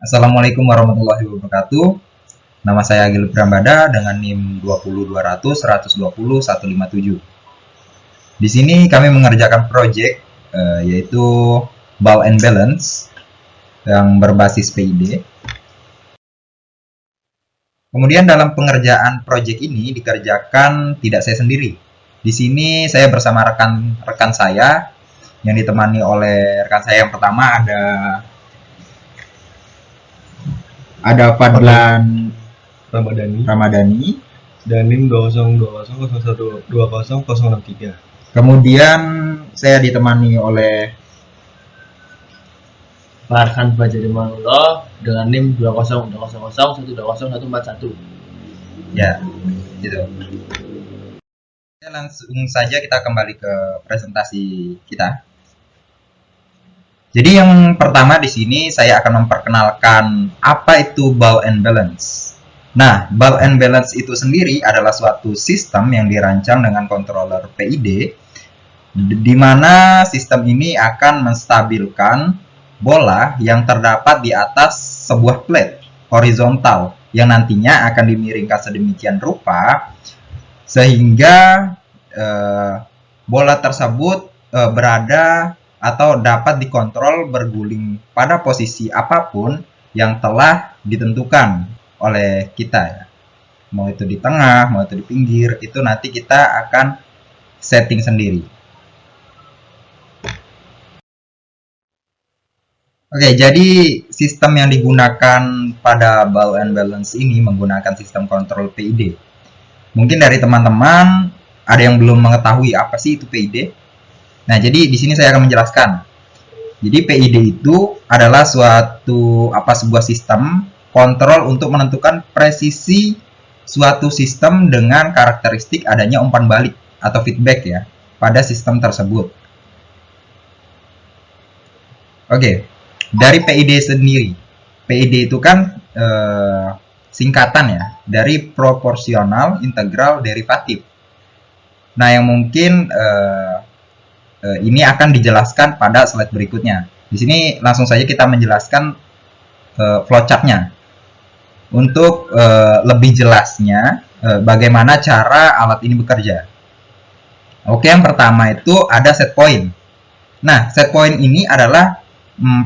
Assalamualaikum warahmatullahi wabarakatuh. Nama saya Agil Prambada dengan NIM 20200 120 157. Di sini kami mengerjakan proyek yaitu Ball and Balance yang berbasis PID. Kemudian dalam pengerjaan proyek ini dikerjakan tidak saya sendiri. Di sini saya bersama rekan saya yang ditemani oleh rekan saya yang pertama ada Fadlan Ramadhani dan NIM 20200112063. Kemudian saya ditemani oleh Farhan Bajarimanullah dengan NIM 20200120141. ya, gitu. Langsung saja kita kembali ke presentasi kita. Jadi yang pertama di sini saya akan memperkenalkan apa itu ball and balance. Nah, ball and balance itu sendiri adalah suatu sistem yang dirancang dengan controller PID, di mana sistem ini akan menstabilkan bola yang terdapat di atas sebuah plate horizontal yang nantinya akan dimiringkan sedemikian rupa sehingga bola tersebut berada atau dapat dikontrol berguling pada posisi apapun yang telah ditentukan oleh kita ya. Mau itu di tengah, mau itu di pinggir, itu nanti kita akan setting sendiri. Oke, jadi sistem yang digunakan pada ball and balance ini menggunakan sistem kontrol PID. Mungkin dari teman-teman ada yang belum mengetahui apa sih itu PID. Nah, jadi di sini saya akan menjelaskan. Jadi PID itu adalah sebuah sistem kontrol untuk menentukan presisi suatu sistem dengan karakteristik adanya umpan balik atau feedback ya pada sistem tersebut. Oke, dari PID sendiri. PID itu kan singkatan ya dari proporsional integral derivatif. Nah, yang mungkin ini akan dijelaskan pada slide berikutnya. Di sini langsung saja kita menjelaskan flowchart-nya. Untuk lebih jelasnya bagaimana cara alat ini bekerja. Oke, yang pertama itu ada set point. Nah, set point ini adalah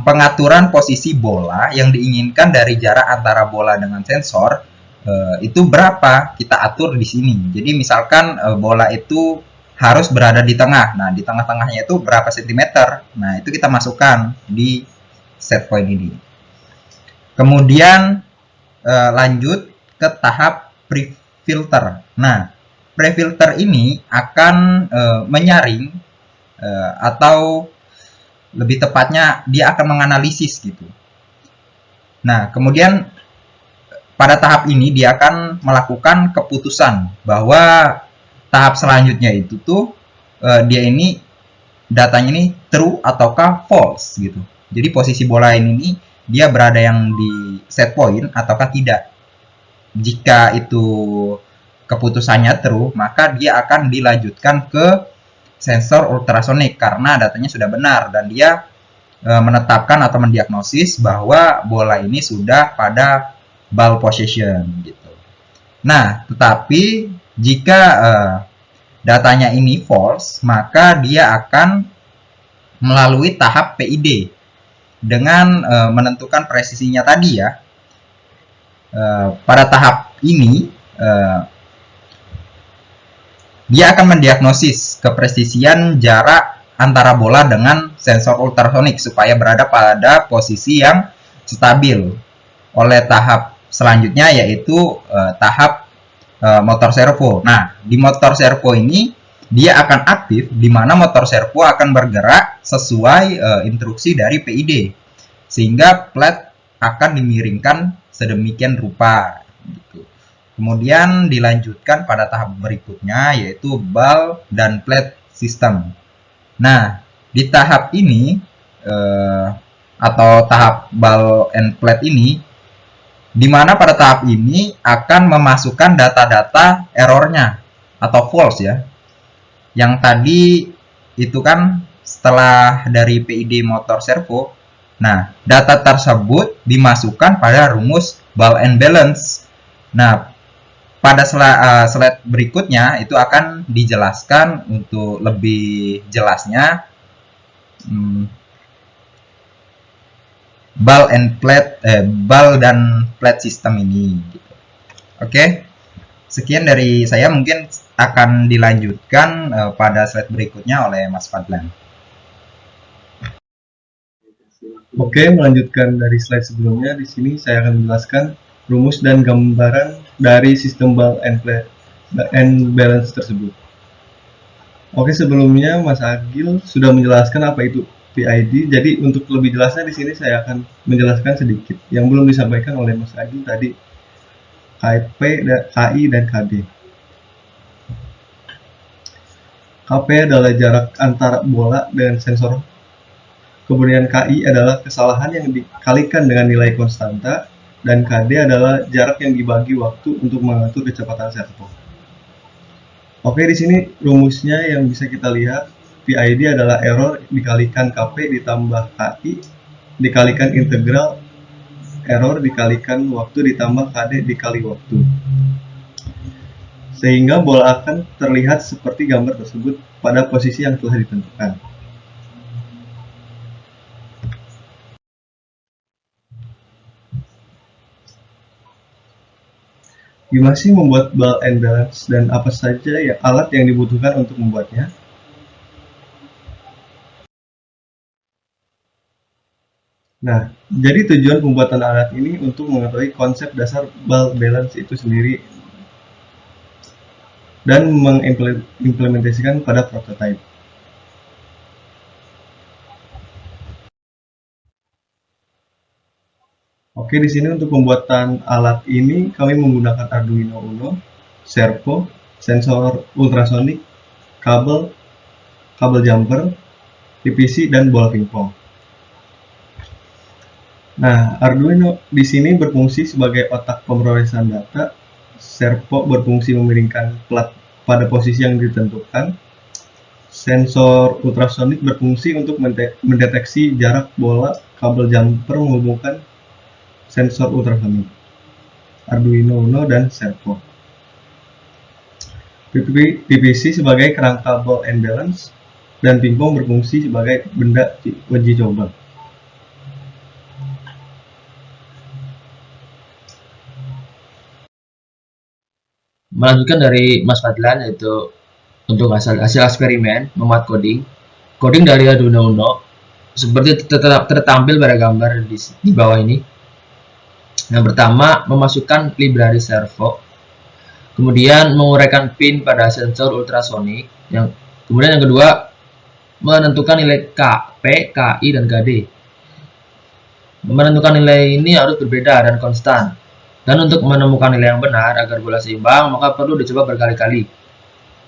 pengaturan posisi bola yang diinginkan dari jarak antara bola dengan sensor itu berapa kita atur di sini. Jadi misalkan bola itu harus berada di tengah. Nah, di tengah-tengahnya itu berapa sentimeter. Nah, itu kita masukkan di set point ini. Kemudian lanjut ke tahap pre-filter. Nah, pre-filter ini akan menyaring atau lebih tepatnya dia akan menganalisis gitu. Nah, kemudian pada tahap ini dia akan melakukan keputusan bahwa tahap selanjutnya itu tuh dia ini datanya ini true ataukah false gitu. Jadi posisi bola ini dia berada yang di set point ataukah tidak. Jika itu keputusannya true, maka dia akan dilanjutkan ke sensor ultrasonik karena datanya sudah benar dan dia menetapkan atau mendiagnosis bahwa bola ini sudah pada ball position gitu. Nah, tetapi jika datanya ini false, maka dia akan melalui tahap PID dengan menentukan presisinya tadi ya. Pada tahap ini dia akan mendiagnosis kepresisian jarak antara bola dengan sensor ultrasonik supaya berada pada posisi yang stabil. Oleh tahap selanjutnya yaitu tahap motor servo. Nah, di motor servo ini dia akan aktif di mana motor servo akan bergerak sesuai instruksi dari PID. Sehingga plate akan dimiringkan sedemikian rupa gitu. Kemudian dilanjutkan pada tahap berikutnya yaitu ball dan plate system. Nah, di tahap ini atau tahap ball and plate ini di mana pada tahap ini akan memasukkan data-data errornya atau false ya. Yang tadi itu kan setelah dari PID motor servo Nah, data tersebut dimasukkan pada rumus ball and balance. Nah, pada slide berikutnya itu akan dijelaskan untuk lebih jelasnya ball dan plate system ini. Oke, sekian dari saya, mungkin akan dilanjutkan pada slide berikutnya oleh Mas Fadlan. Oke, melanjutkan dari slide sebelumnya, di sini saya akan menjelaskan rumus dan gambaran dari sistem ball and balance tersebut. Oke, sebelumnya Mas Agil sudah menjelaskan apa itu PID. Jadi untuk lebih jelasnya di sini saya akan menjelaskan sedikit yang belum disampaikan oleh Mas Agil tadi, KP, KI dan KD. KP adalah jarak antara bola dengan sensor. Kemudian KI adalah kesalahan yang dikalikan dengan nilai konstanta, dan KD adalah jarak yang dibagi waktu untuk mengatur kecepatan servo. Oke, di sini rumusnya yang bisa kita lihat, PID adalah error dikalikan KP ditambah KI dikalikan integral error dikalikan waktu ditambah KD dikali waktu. Sehingga bola akan terlihat seperti gambar tersebut pada posisi yang telah ditentukan. Gimana sih membuat ball and balance dan apa saja ya alat yang dibutuhkan untuk membuatnya? Nah, jadi tujuan pembuatan alat ini untuk mengetahui konsep dasar ball balance itu sendiri dan mengimplementasikan pada prototipe. Oke, di sini untuk pembuatan alat ini kami menggunakan Arduino Uno, servo, sensor ultrasonik, kabel jumper, PVC, dan bola pingpong. Nah, Arduino di sini berfungsi sebagai otak pemrosesan data, servo berfungsi memiringkan plat pada posisi yang ditentukan, sensor ultrasonik berfungsi untuk mendeteksi jarak bola, kabel jumper menghubungkan sensor ultrasonik, Arduino Uno, dan servo. PVC sebagai kerangka ball and balance, dan pingpong berfungsi sebagai benda uji coba. Melanjutkan dari Mas Fadlan, yaitu untuk hasil eksperimen membuat coding dari Arduino Uno seperti tertampil pada gambar di bawah ini. Yang pertama, memasukkan library servo, kemudian menguraikan pin pada sensor ultrasonik, kemudian yang kedua, menentukan nilai KP, KI, dan KD. Menentukan nilai ini harus berbeda dan konstan. Dan untuk menemukan nilai yang benar agar bola seimbang, maka perlu dicoba berkali-kali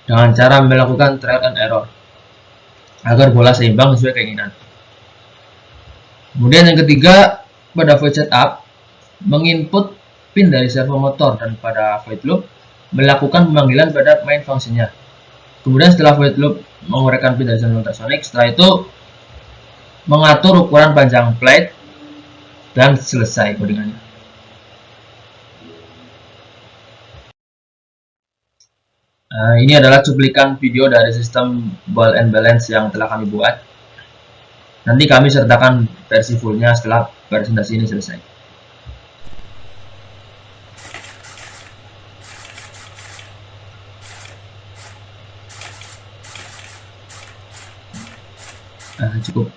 dengan cara melakukan trial and error agar bola seimbang sesuai keinginan. Kemudian yang ketiga, pada void setup, menginput pin dari servo motor, dan pada void loop melakukan pemanggilan pada main fungsinya. Kemudian setelah void loop menguraikan pin dari sensor ultrasonic, setelah itu mengatur ukuran panjang plate dan selesai codingannya. Ini adalah cuplikan video dari sistem ball and balance yang telah kami buat. Nanti kami sertakan versi fullnya setelah presentasi ini selesai. Cukup.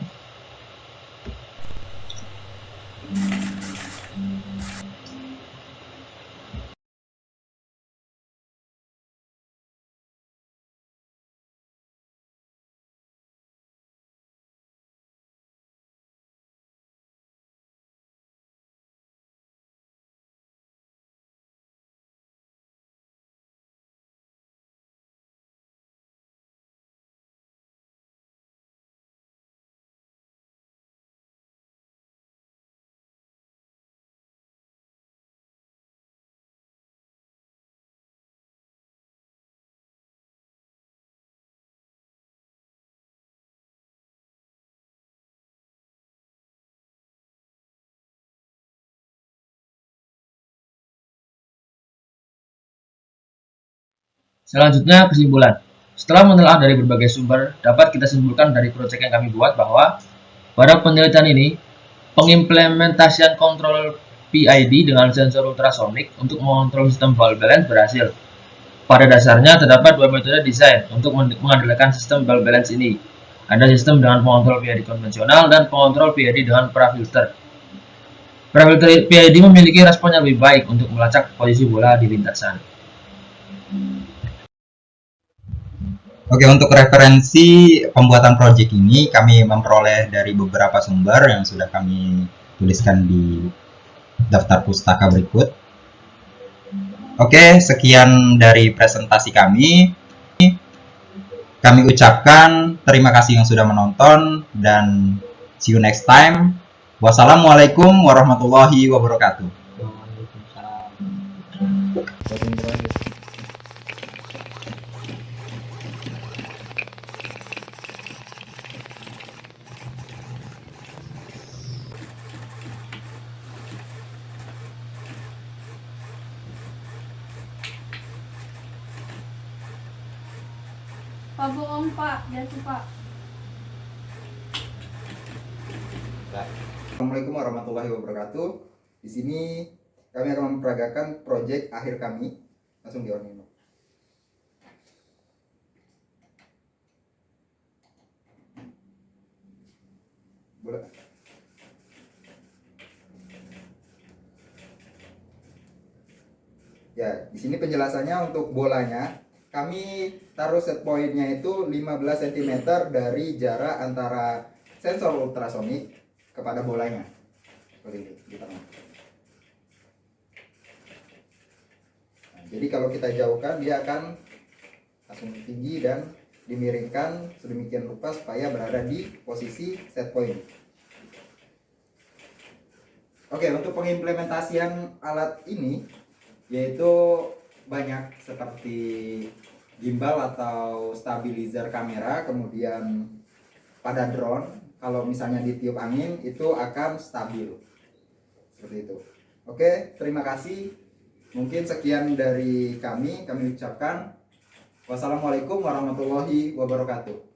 Selanjutnya, kesimpulan. Setelah menelaah dari berbagai sumber, dapat kita simpulkan dari proyek yang kami buat bahwa pada penelitian ini, pengimplementasian kontrol PID dengan sensor ultrasonik untuk mengontrol sistem ball balance berhasil. Pada dasarnya, terdapat dua metode desain untuk mengandalkan sistem ball balance ini. Ada sistem dengan pengontrol PID konvensional dan pengontrol PID dengan prafilter. Prafilter PID memiliki respon yang lebih baik untuk melacak posisi bola di lintasan. Oke, untuk referensi pembuatan project ini kami memperoleh dari beberapa sumber yang sudah kami tuliskan di daftar pustaka berikut. Oke, sekian dari presentasi kami. Kami ucapkan terima kasih yang sudah menonton dan see you next time. Wassalamualaikum warahmatullahi wabarakatuh. Pak bohong Pak, jatuh Pak. Assalamualaikum warahmatullahi wabarakatuh. Di sini kami akan memperagakan proyek akhir kami. Langsung di on ini. Boleh. Ya, di sini penjelasannya untuk bolanya. Kami taruh set pointnya itu 15 cm dari jarak antara sensor ultrasonik kepada bolanya. Seperti ini di tengah. Nah, jadi kalau kita jauhkan dia akan langsung tinggi dan dimiringkan sedemikian rupa supaya berada di posisi set point. Oke, untuk pengimplementasian alat ini yaitu banyak seperti gimbal atau stabilizer kamera, kemudian pada drone kalau misalnya ditiup angin itu akan stabil seperti itu. Oke, terima kasih. Mungkin sekian dari kami ucapkan wassalamualaikum warahmatullahi wabarakatuh.